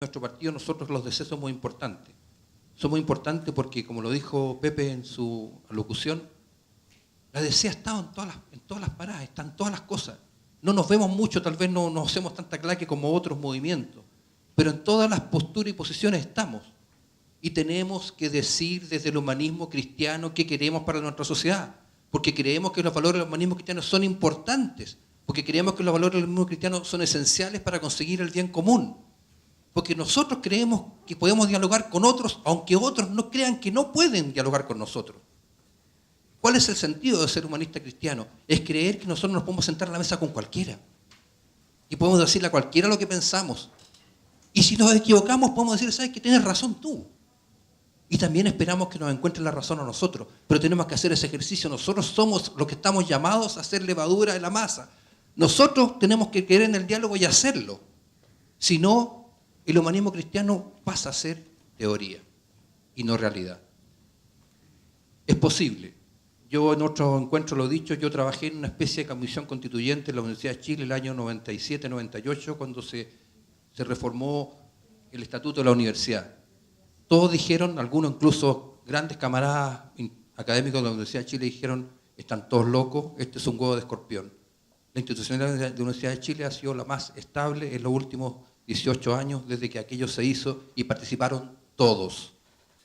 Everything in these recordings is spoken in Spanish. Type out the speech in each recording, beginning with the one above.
nuestro partido, nosotros los DC somos importantes. Somos importantes porque, como lo dijo Pepe en su alocución, la DC ha estado en todas las paradas, están todas las cosas. No nos vemos mucho, tal vez no nos hacemos tanta claque como otros movimientos, pero en todas las posturas y posiciones estamos. Y tenemos que decir desde el humanismo cristiano qué queremos para nuestra sociedad, porque creemos que los valores del humanismo cristiano son importantes, porque creemos que los valores del humanismo cristiano son esenciales para conseguir el bien común, porque nosotros creemos que podemos dialogar con otros, aunque otros no crean que no pueden dialogar con nosotros. ¿Cuál es el sentido de ser humanista cristiano? Es creer que nosotros nos podemos sentar a la mesa con cualquiera y podemos decirle a cualquiera lo que pensamos. Y si nos equivocamos, podemos decir, ¿sabes qué? Tienes razón tú. Y también esperamos que nos encuentren la razón a nosotros. Pero tenemos que hacer ese ejercicio. Nosotros somos los que estamos llamados a hacer levadura en la masa. Nosotros tenemos que creer en el diálogo y hacerlo. Si no, el humanismo cristiano pasa a ser teoría y no realidad. Es posible. Yo en otros encuentros lo he dicho, yo trabajé en una especie de comisión constituyente en la Universidad de Chile el año 97-98, cuando se reformó el estatuto de la universidad. Todos dijeron, algunos incluso grandes camaradas académicos de la Universidad de Chile dijeron, están todos locos, este es un huevo de escorpión. La institucionalidad de la Universidad de Chile ha sido la más estable en los últimos 18 años desde que aquello se hizo y participaron todos.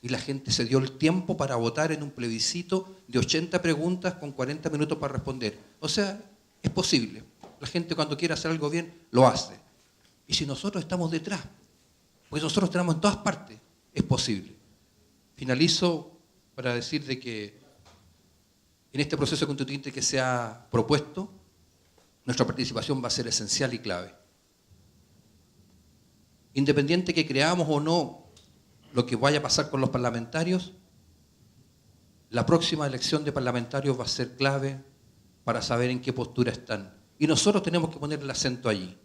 Y la gente se dio el tiempo para votar en un plebiscito de 80 preguntas con 40 minutos para responder. O sea, es posible. La gente cuando quiere hacer algo bien, lo hace. Y si nosotros estamos detrás, pues nosotros tenemos en todas partes, es posible. Finalizo para decir de que en este proceso constituyente que se ha propuesto, nuestra participación va a ser esencial y clave. Independiente que creamos o no lo que vaya a pasar con los parlamentarios, la próxima elección de parlamentarios va a ser clave para saber en qué postura están. Y nosotros tenemos que poner el acento allí.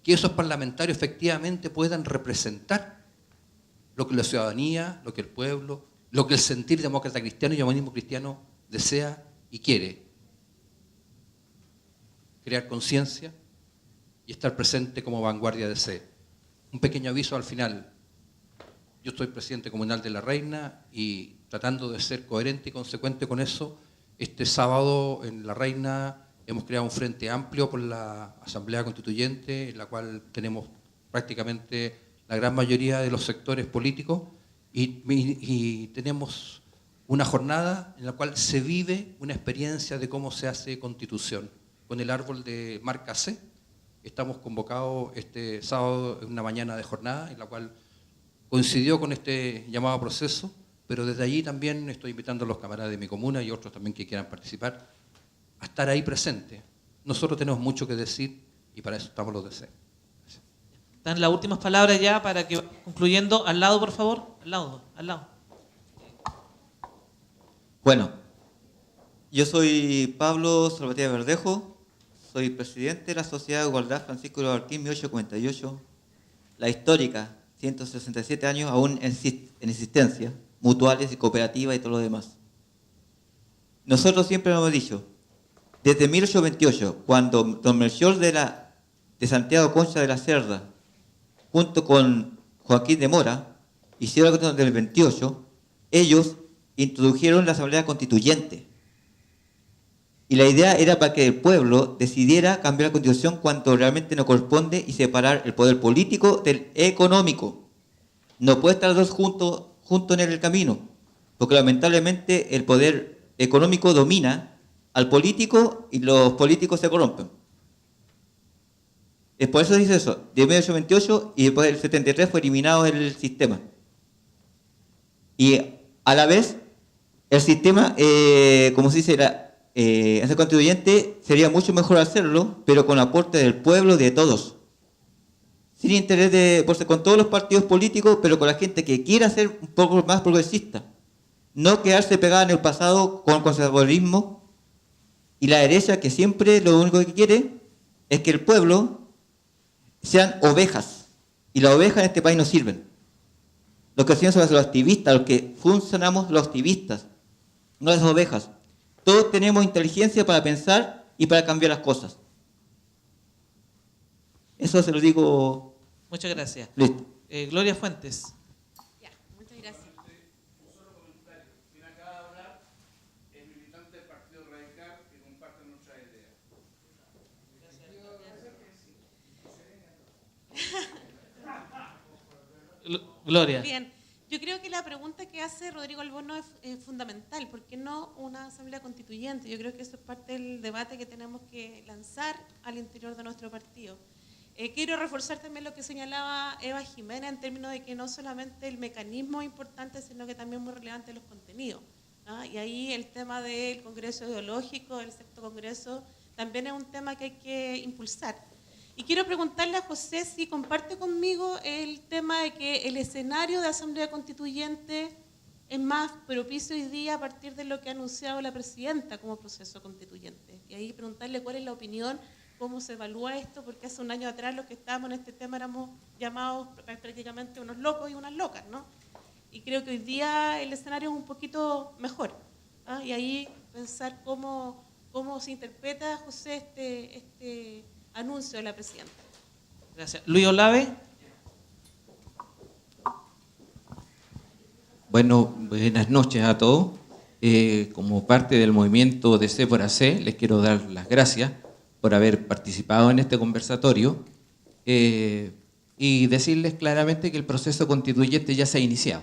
Que esos parlamentarios efectivamente puedan representar lo que la ciudadanía, lo que el pueblo, lo que el sentir demócrata cristiano y humanismo cristiano desea y quiere. Crear conciencia y estar presente como vanguardia de C. Un pequeño aviso al final. Yo soy presidente comunal de La Reina y tratando de ser coherente y consecuente con eso, este sábado en La Reina hemos creado un frente amplio por la Asamblea Constituyente, en la cual tenemos prácticamente la gran mayoría de los sectores políticos y tenemos una jornada en la cual se vive una experiencia de cómo se hace constitución. Con el árbol de marca C, estamos convocados este sábado en una mañana de jornada en la cual coincidió con este llamado proceso, pero desde allí también estoy invitando a los camaradas de mi comuna y otros también que quieran participar a estar ahí presentes. Nosotros tenemos mucho que decir y para eso estamos los DC. Están las últimas palabras ya para que, concluyendo, al lado, por favor, al lado. Bueno, yo soy Pablo Salvatierra Verdejo, soy presidente de la Sociedad de Igualdad Francisco de Martín 1848, la histórica, 167 años aún en existencia, mutuales y cooperativas y todo lo demás. Nosotros siempre lo hemos dicho, desde 1828, cuando don Melchor de Santiago Concha de la Cerda, junto con Joaquín de Mora, hicieron la Constitución del 28, ellos introdujeron la Asamblea Constituyente. Y la idea era para que el pueblo decidiera cambiar la Constitución cuando realmente no corresponde y separar el poder político del económico. No puede estar los dos juntos en el camino, porque lamentablemente el poder económico domina al político y los políticos se corrompen. Es por eso dice eso, de 1828 y después del 73 fue eliminado el sistema. Y a la vez, el sistema, como se dice, ese constituyente sería mucho mejor hacerlo, pero con aporte del pueblo, de todos. Sin interés con todos los partidos políticos, pero con la gente que quiera ser un poco más progresista. No quedarse pegada en el pasado con el conservadurismo y la derecha que siempre lo único que quiere es que el pueblo sean ovejas. Y las ovejas en este país no sirven. Los que sirven son los activistas, los que funcionamos los activistas, no las ovejas. Todos tenemos inteligencia para pensar y para cambiar las cosas. Eso se lo digo. Muchas gracias. Listo. Gloria Fuentes. Ya, muchas gracias. Quien acaba de hablar es militante del Partido Radical que comparte nuestras ideas. Gloria. Bien, yo creo que la pregunta que hace Rodrigo Alborno es fundamental. ¿Por qué no una asamblea constituyente? Yo creo que eso es parte del debate que tenemos que lanzar al interior de nuestro partido. Quiero reforzar también lo que señalaba Eva Jimena en términos de que no solamente el mecanismo es importante, sino que también es muy relevante los contenidos, ¿no? Y ahí el tema del Congreso Ideológico, del sexto Congreso, también es un tema que hay que impulsar. Y quiero preguntarle a José si comparte conmigo el tema de que el escenario de Asamblea Constituyente es más propicio hoy día a partir de lo que ha anunciado la presidenta como proceso constituyente. Y ahí preguntarle cuál es la opinión, cómo se evalúa esto, porque hace un año atrás los que estábamos en este tema éramos llamados prácticamente unos locos y unas locas, ¿no? Y creo que hoy día el escenario es un poquito mejor, ¿ah? Y ahí pensar cómo se interpreta, José, este anuncio de la presidenta. Gracias. Luis Olave. Bueno, buenas noches a todos. Como parte del movimiento de C por AC, les quiero dar las gracias por haber participado en este conversatorio y decirles claramente que el proceso constituyente ya se ha iniciado.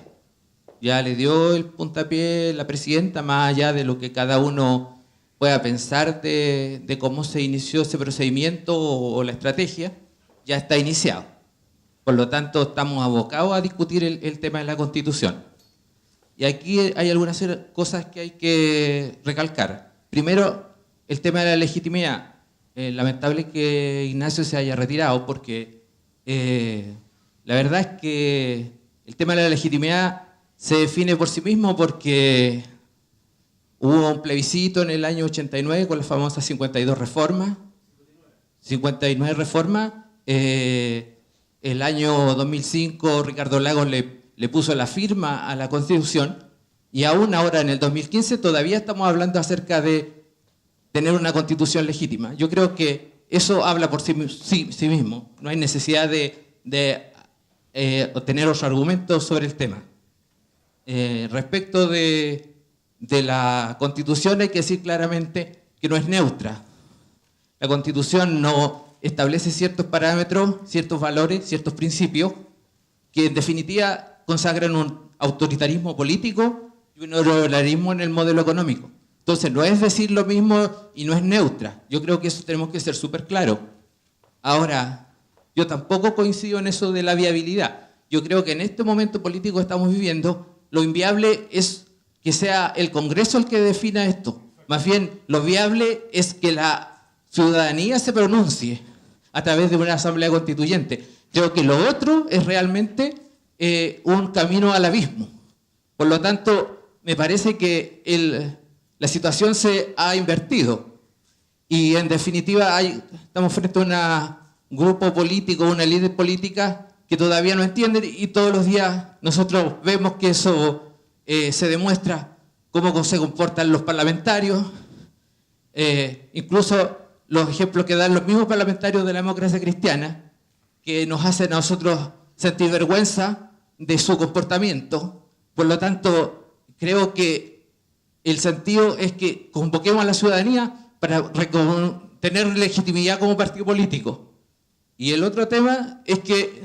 Ya le dio el puntapié la presidenta, más allá de lo que cada uno pueda pensar de cómo se inició ese procedimiento o la estrategia, ya está iniciado. Por lo tanto, estamos abocados a discutir el tema de la Constitución. Y aquí hay algunas cosas que hay que recalcar. Primero, el tema de la legitimidad. Lamentable que Ignacio se haya retirado porque la verdad es que el tema de la legitimidad se define por sí mismo porque hubo un plebiscito en el año 89 con las famosas 52 reformas. 59 reformas. El año 2005 Ricardo Lagos le puso la firma a la Constitución y aún ahora en el 2015 todavía estamos hablando acerca de tener una Constitución legítima. Yo creo que eso habla por sí mismo. No hay necesidad de obtener otros argumentos sobre el tema. Respecto de la Constitución hay que decir claramente que no es neutra. La Constitución no establece ciertos parámetros, ciertos valores, ciertos principios que en definitiva consagran un autoritarismo político y un neoliberalismo en el modelo económico. Entonces, no es decir lo mismo y no es neutra. Yo creo que eso tenemos que ser súper claros. Ahora, yo tampoco coincido en eso de la viabilidad. Yo creo que en este momento político que estamos viviendo, lo inviable es que sea el Congreso el que defina esto. Más bien, lo viable es que la ciudadanía se pronuncie a través de una asamblea constituyente. Creo que lo otro es realmente un camino al abismo. Por lo tanto, me parece que la situación se ha invertido y en definitiva estamos frente a un grupo político, una líder política que todavía no entiende y todos los días nosotros vemos que eso se demuestra, cómo se comportan los parlamentarios, incluso los ejemplos que dan los mismos parlamentarios de la democracia cristiana, que nos hacen a nosotros sentir vergüenza de su comportamiento. Por lo tanto, creo que el sentido es que convoquemos a la ciudadanía para tener legitimidad como partido político. Y el otro tema es que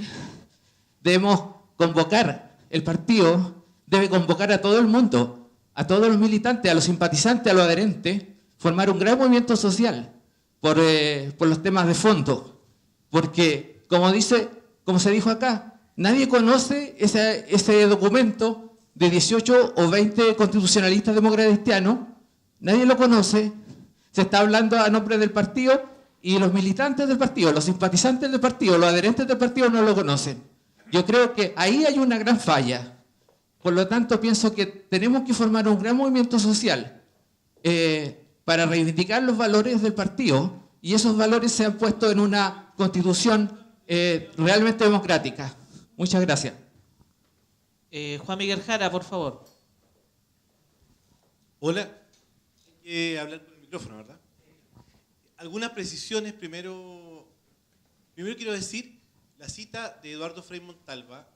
debemos convocar, el partido debe convocar a todo el mundo, a todos los militantes, a los simpatizantes, a los adherentes, formar un gran movimiento social por los temas de fondo. Porque, como se dijo acá, nadie conoce ese documento de 18 o 20 constitucionalistas demócratas cristianos, nadie lo conoce, se está hablando a nombre del partido y los militantes del partido, los simpatizantes del partido, los adherentes del partido no lo conocen. Yo creo que ahí hay una gran falla. Por lo tanto, pienso que tenemos que formar un gran movimiento social para reivindicar los valores del partido y esos valores se han puesto en una constitución realmente democrática. Muchas gracias. Juan Miguel Jara, por favor. Hola. Hay que hablar con el micrófono, ¿verdad? Algunas precisiones. Primero quiero decir, La cita de Eduardo Frei Montalva,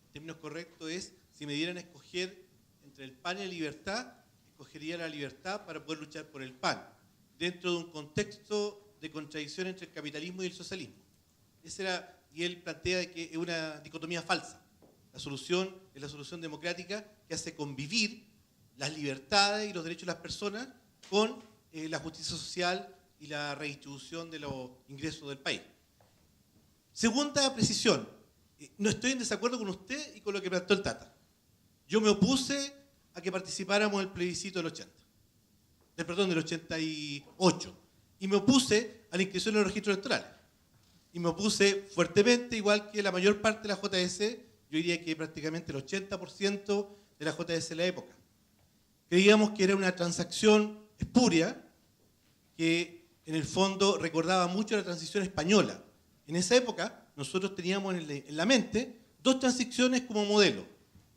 en términos correctos, es: si me dieran a escoger entre el pan y la libertad, escogería la libertad para poder luchar por el pan, dentro de un contexto de contradicción entre el capitalismo y el socialismo. Y él plantea que es una dicotomía falsa. La solución es la solución democrática que hace convivir las libertades y los derechos de las personas con la justicia social y la redistribución de los ingresos del país. Segunda precisión: no estoy en desacuerdo con usted y con lo que planteó el Tata. Yo me opuse a que participáramos en el plebiscito del 88. Y me opuse a la inscripción en los registros electorales. Y me opuse fuertemente, igual que la mayor parte de la JS, yo diría que prácticamente el 80% de la JS de la época. Creíamos que era una transacción espuria, que en el fondo recordaba mucho la transición española. En esa época nosotros teníamos en la mente dos transiciones como modelo.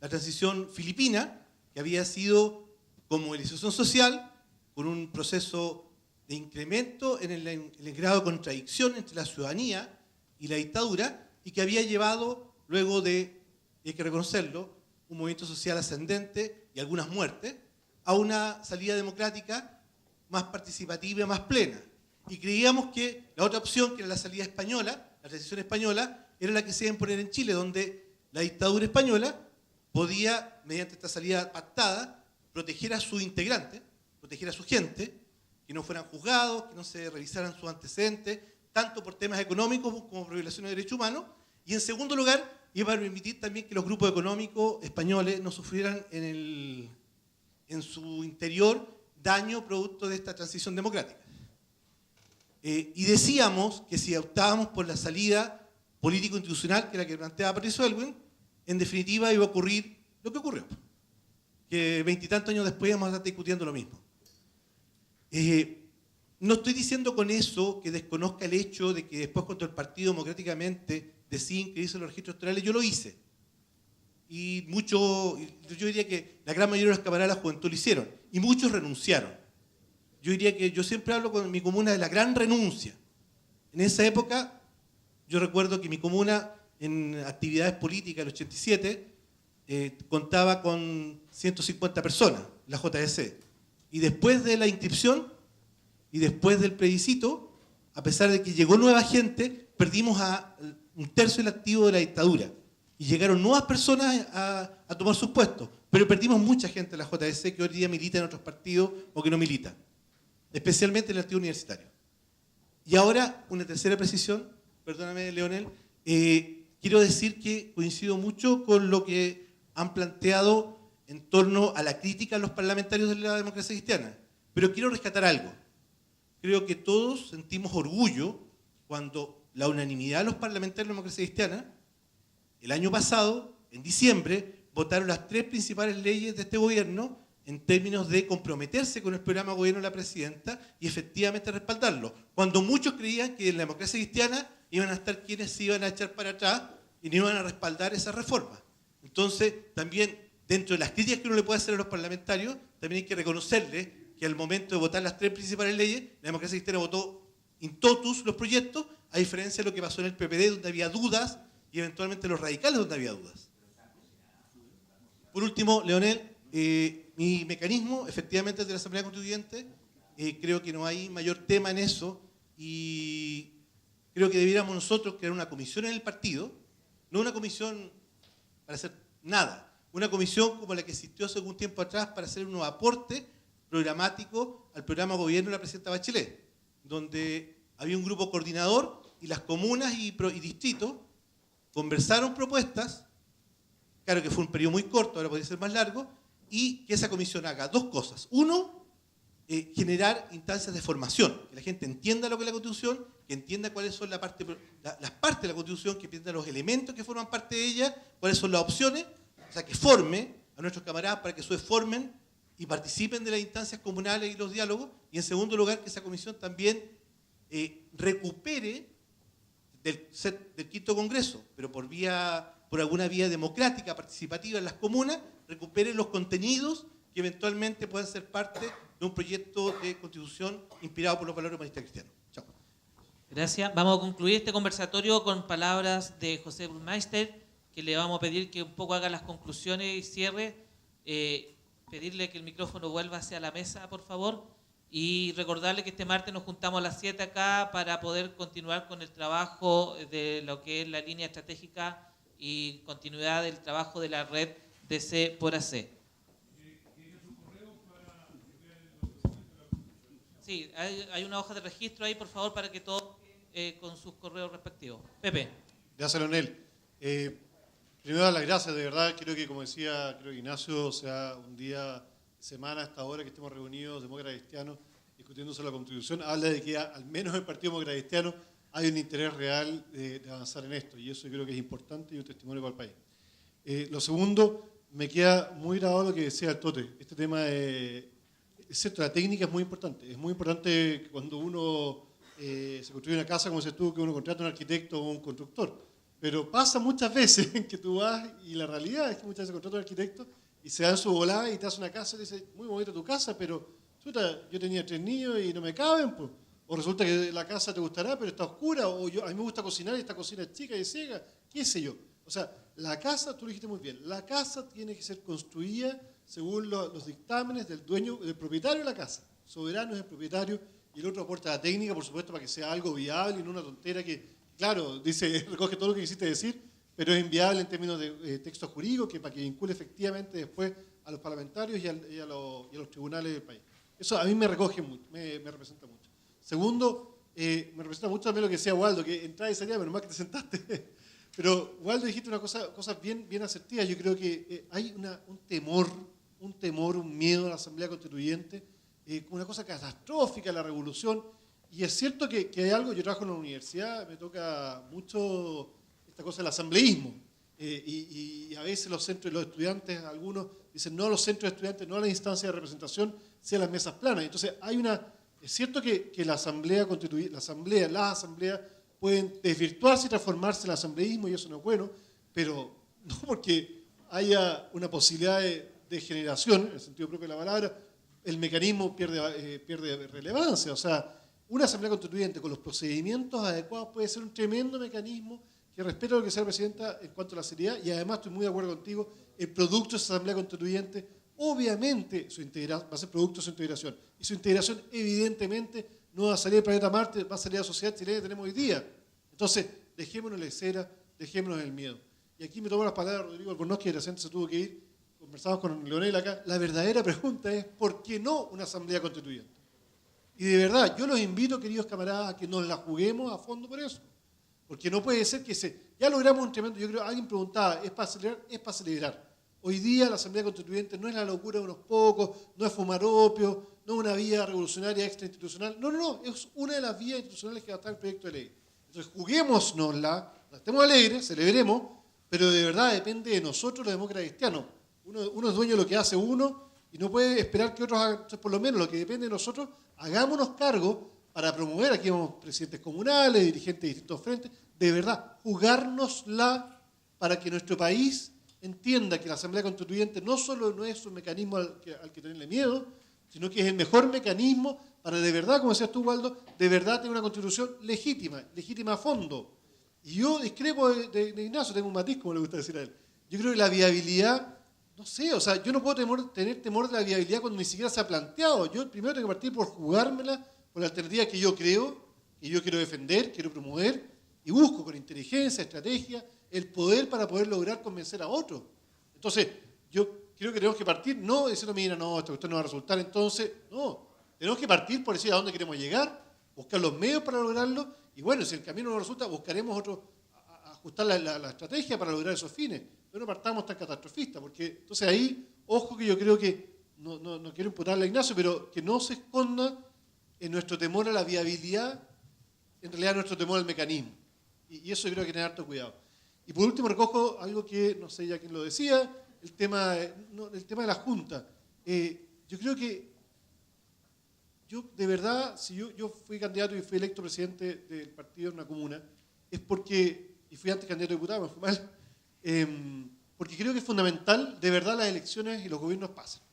La transición filipina, que había sido con movilización social, con un proceso de incremento en el grado de contradicción entre la ciudadanía y la dictadura, y que había llevado, luego de, y hay que reconocerlo, un movimiento social ascendente y algunas muertes, a una salida democrática más participativa, más plena. Y creíamos que la otra opción, que era la salida española, la transición española, era la que se iba a imponer en Chile, donde la dictadura española podía, mediante esta salida pactada, proteger a sus integrantes, proteger a su gente, que no fueran juzgados, que no se revisaran sus antecedentes, tanto por temas económicos como por violaciones de derechos humanos. Y en segundo lugar, iba a permitir también que los grupos económicos españoles no sufrieran en su interior daño producto de esta transición democrática. Y decíamos que si optábamos por la salida político-institucional, que era la que planteaba Patricio Aylwin, en definitiva iba a ocurrir lo que ocurrió, que 20 y tantos años después íbamos a estar discutiendo lo mismo. No estoy diciendo con eso que desconozca el hecho de que después, cuando el partido democráticamente decide inscribirse en los registros electorales, yo lo hice. Y yo diría que la gran mayoría de los camaradas de la juventud lo hicieron, y muchos renunciaron. Yo diría que yo siempre hablo con mi comuna de la gran renuncia. En esa época, yo recuerdo que mi comuna, en actividades políticas del 87, contaba con 150 personas, la JDC. Y después de la inscripción y después del plebiscito, a pesar de que llegó nueva gente, perdimos a un tercio del activo de la dictadura. Y llegaron nuevas personas a tomar sus puestos. Pero perdimos mucha gente en la JDC que hoy día milita en otros partidos o que no milita, especialmente en el activo universitario. Y ahora, una tercera precisión, perdóname, Leonel, quiero decir que coincido mucho con lo que han planteado en torno a la crítica a los parlamentarios de la democracia cristiana. Pero quiero rescatar algo. Creo que todos sentimos orgullo cuando la unanimidad de los parlamentarios de la democracia cristiana, el año pasado, en diciembre, votaron las 3 principales leyes de este gobierno en términos de comprometerse con el programa de gobierno de la presidenta y efectivamente respaldarlo. Cuando muchos creían que en la democracia cristiana iban a estar quienes se iban a echar para atrás y no iban a respaldar esa reforma. Entonces, también, dentro de las críticas que uno le puede hacer a los parlamentarios, también hay que reconocerle que al momento de votar las 3 principales leyes, la democracia cristiana votó in totus los proyectos, a diferencia de lo que pasó en el PPD, donde había dudas, y eventualmente los radicales, donde había dudas. Por último, Leonel, mi mecanismo, efectivamente, es de la Asamblea Constituyente. Creo que no hay mayor tema en eso, y creo que debiéramos nosotros crear una comisión en el partido, no una comisión para hacer nada, una comisión como la que existió hace algún tiempo atrás para hacer un aporte programático al programa de gobierno de la presidenta Bachelet, donde había un grupo coordinador y las comunas y distritos conversaron propuestas. Claro que fue un periodo muy corto, ahora podría ser más largo, y que esa comisión haga 2 cosas. Uno, generar instancias de formación, que la gente entienda lo que es la Constitución, que entienda cuáles son las partes de la Constitución, que entienda los elementos que forman parte de ella, cuáles son las opciones, o sea, que forme a nuestros camaradas para que se formen y participen de las instancias comunales y los diálogos. Y en segundo lugar, que esa comisión también recupere del 5º Congreso, pero por alguna vía democrática, participativa en las comunas, recupere los contenidos que eventualmente puedan ser parte de un proyecto de constitución inspirado por los valores humanistas cristianos. Chao. Gracias. Vamos a concluir este conversatorio con palabras de José Burmeister, que le vamos a pedir que un poco haga las conclusiones y cierre. Pedirle que el micrófono vuelva hacia la mesa, por favor. Y recordarle que este martes nos juntamos a las 7 acá para poder continuar con el trabajo de lo que es la línea estratégica y continuidad del trabajo de la red DC por AC. Sí, hay una hoja de registro ahí, por favor, para que todos con sus correos respectivos. Pepe. Gracias, Leonel. Primero, dar las gracias, de verdad. Creo que, como decía Ignacio, o sea, un día, semana, hasta ahora que estemos reunidos, demócratas cristianos, discutiendo sobre la Constitución, habla de que al menos en el Partido Demócrata Cristiano hay un interés real de avanzar en esto, y eso creo que es importante y un testimonio para el país. Lo segundo, me queda muy grabado lo que decía el Tote. Este tema de... Es cierto, la técnica es muy importante. Es muy importante cuando uno se construye una casa, como se tú, que uno contrata a un arquitecto o un constructor. Pero pasa muchas veces en que tú vas y la realidad es que muchas veces contratas a un arquitecto y se da en su volada y te hace una casa y te dice, muy bonita tu casa, pero chuta, yo tenía 3 niños y no me caben. Pues. O resulta que la casa te gustará, pero está oscura. O a mí me gusta cocinar y esta cocina es chica y ciega. ¿Qué sé yo? O sea, la casa, tú lo dijiste muy bien, la casa tiene que ser construida según los dictámenes del dueño, del propietario de la casa. Soberano es el propietario y el otro aporta la técnica, por supuesto, para que sea algo viable y no una tontera que, claro, dice, recoge todo lo que quisiste decir, pero es inviable en términos de texto jurídico, que para que vincule efectivamente después a los parlamentarios y a los tribunales del país. Eso a mí me recoge mucho, me representa mucho. Segundo, me representa mucho también lo que decía Waldo, que entrada y salida, menos mal que te sentaste. Pero Waldo, dijiste una cosa bien asertiva. Yo creo que hay un temor, un miedo a la Asamblea Constituyente, una cosa catastrófica, la revolución. Y es cierto que hay algo, yo trabajo en la universidad, me toca mucho esta cosa del asambleísmo. Y a veces los centros, los estudiantes, algunos dicen no a los centros de estudiantes, no a las instancias de representación, sino a las mesas planas. Entonces es cierto que la Asamblea Constituyente, las asambleas pueden desvirtuarse y transformarse en el asambleísmo, y eso no es bueno, pero no porque haya una posibilidad de generación, en el sentido propio de la palabra, el mecanismo pierde relevancia. O sea, una asamblea constituyente con los procedimientos adecuados puede ser un tremendo mecanismo que respeta lo que sea la presidenta en cuanto a la seriedad, y además estoy muy de acuerdo contigo, el producto de esa asamblea constituyente, obviamente va a ser producto de su integración, y su integración evidentemente no va a salir del planeta Marte, va a salir de la sociedad chilena que tenemos hoy día. Entonces, dejémonos la cera, dejémonos el miedo. Y aquí me tomo las palabras de Rodrigo Albornoz, que recién se tuvo que ir, conversamos con Leonel acá. La verdadera pregunta es, ¿por qué no una asamblea constituyente? Y de verdad, yo los invito, queridos camaradas, a que nos la juguemos a fondo por eso. Porque no puede ser que ya logramos un tremendo, yo creo, alguien preguntaba, ¿es para celebrar? Es para celebrar. Hoy día la asamblea constituyente no es la locura de unos pocos, no es fumar opio, no es una vía revolucionaria extrainstitucional. No, es una de las vías institucionales que va a estar el proyecto de ley. Entonces, juguémonosla, estemos alegres, celebremos, pero de verdad depende de nosotros los demócratas cristianos. Uno es dueño de lo que hace uno y no puede esperar que otros hagan. Entonces, por lo menos lo que depende de nosotros, hagámonos cargo para promover, aquí vamos presidentes comunales, dirigentes de distintos frentes, de verdad, jugárnosla para que nuestro país entienda que la Asamblea Constituyente no solo no es un mecanismo al que tenerle miedo, sino que es el mejor mecanismo para de verdad, como decías tú, Waldo, de verdad tener una constitución legítima a fondo. Y yo discrepo de Ignacio, tengo un matiz, como le gusta decir a él. Yo creo que la viabilidad, no sé, o sea, yo no puedo tener temor de la viabilidad cuando ni siquiera se ha planteado. Yo primero tengo que partir por jugármela, por la alternativa que yo creo, que yo quiero defender, quiero promover, y busco con inteligencia, estrategia, el poder para poder lograr convencer a otros. Entonces, yo creo que tenemos que partir, no diciendo, mira, no, esta cuestión no va a resultar, entonces, no. Tenemos que partir por decir a dónde queremos llegar, buscar los medios para lograrlo, y bueno, si el camino no resulta, buscaremos ajustar la estrategia para lograr esos fines. Pero no partamos tan catastrofistas, porque entonces ahí, ojo que yo creo que, no quiero imputarle a Ignacio, pero que no se esconda en nuestro temor a la viabilidad, en realidad nuestro temor al mecanismo. Y eso yo creo que hay que tener harto cuidado. Y por último recojo algo que, no sé ya quién lo decía, el tema de la Junta. Yo creo que, de verdad, si yo fui candidato y fui electo presidente del partido en una comuna, es porque, y fui antes candidato a diputado, me fue mal, porque creo que es fundamental, de verdad, las elecciones y los gobiernos pasan.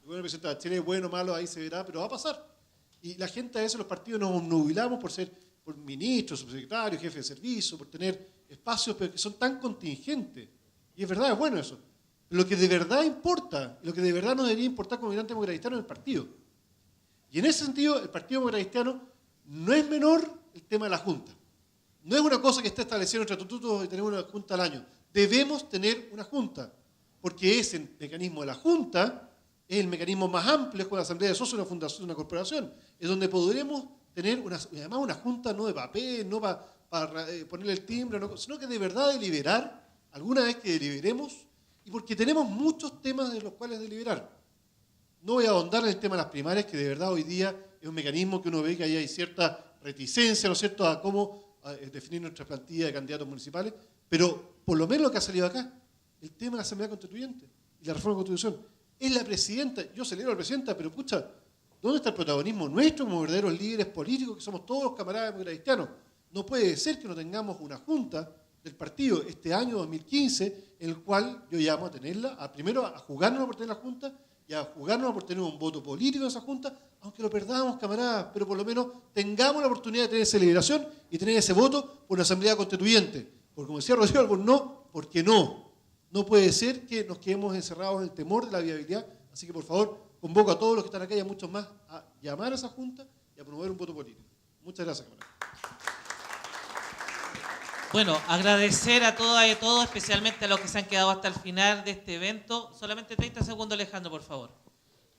El gobierno presidente de Chile es bueno o malo, ahí se verá, pero va a pasar. Y la gente a veces, los partidos nos nubilamos por ser por ministros, subsecretarios, jefes de servicio, por tener espacios pero que son tan contingentes. Y es verdad, es bueno eso. Pero lo que de verdad importa, lo que de verdad nos debería importar como militante democrático cristiano es el partido. Y en ese sentido, el Partido Democrático Cristiano no es menor el tema de la Junta. No es una cosa que esté establecida en nuestro estatuto y tenemos una Junta al año. Debemos tener una Junta, porque ese mecanismo de la Junta es el mecanismo más amplio con la Asamblea de Socios, una fundación, una corporación, es donde podremos tener además una Junta no de papel, no para ponerle el timbre, no, sino que de verdad deliberar, alguna vez que deliberemos, y porque tenemos muchos temas de los cuales deliberar. No voy a ahondar en el tema de las primarias, que de verdad hoy día es un mecanismo que uno ve que ahí hay cierta reticencia, ¿no es cierto?, a cómo definir nuestra plantilla de candidatos municipales, pero por lo menos lo que ha salido acá, el tema de la Asamblea Constituyente y la reforma de la Constitución. Es la presidenta, yo celebro a la presidenta, pero pucha, ¿dónde está el protagonismo nuestro como verdaderos líderes políticos que somos todos los camaradas democráticos cristianos? No puede ser que no tengamos una junta del partido este año 2015, en el cual yo llamo a tenerla, primero a jugarnos por tener la junta y a jugarnos por tener un voto político en esa junta, aunque lo perdamos, camaradas, pero por lo menos tengamos la oportunidad de tener esa deliberación y tener ese voto por una asamblea constituyente. Porque como decía Rodrigo Albón, no, porque no. No puede ser que nos quedemos encerrados en el temor de la viabilidad. Así que, por favor, convoco a todos los que están acá y a muchos más a llamar a esa junta y a promover un voto político. Muchas gracias, camaradas. Bueno, agradecer a todas y a todos, especialmente a los que se han quedado hasta el final de este evento. Solamente 30 segundos, Alejandro, por favor.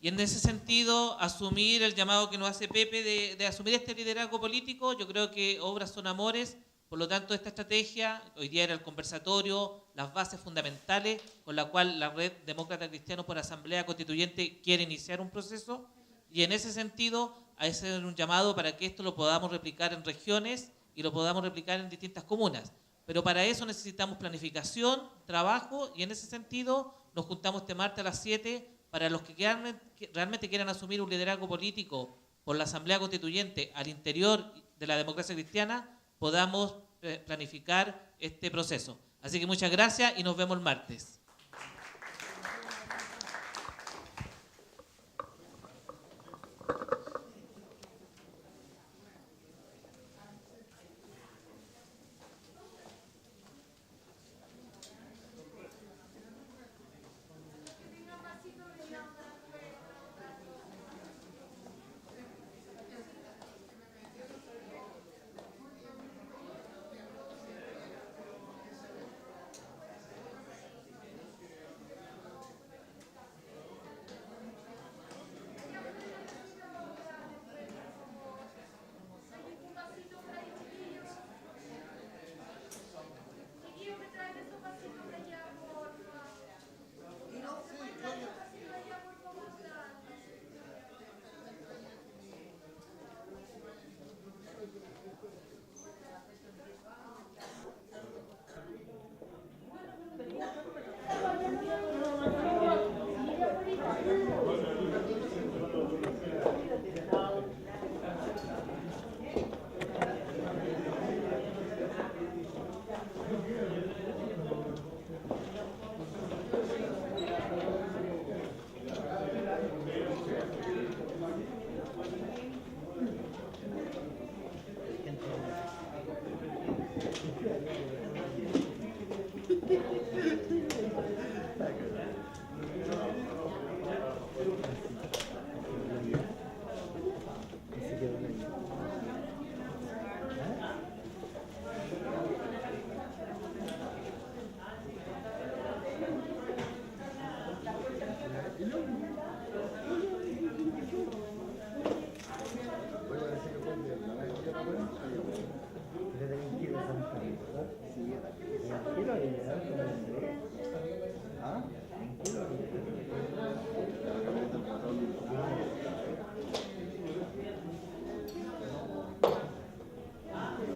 Y en ese sentido, asumir el llamado que nos hace Pepe de asumir este liderazgo político. Yo creo que obras son amores. Por lo tanto, esta estrategia, hoy día era el conversatorio, las bases fundamentales con la cual la Red Demócrata Cristiano por Asamblea Constituyente quiere iniciar un proceso. Y en ese sentido, hacer un llamado para que esto lo podamos replicar en regiones y lo podamos replicar en distintas comunas. Pero para eso necesitamos planificación, trabajo, y en ese sentido nos juntamos este martes a las 7 para los que realmente quieran asumir un liderazgo político por la Asamblea Constituyente al interior de la democracia cristiana, podamos planificar este proceso. Así que muchas gracias y nos vemos el martes.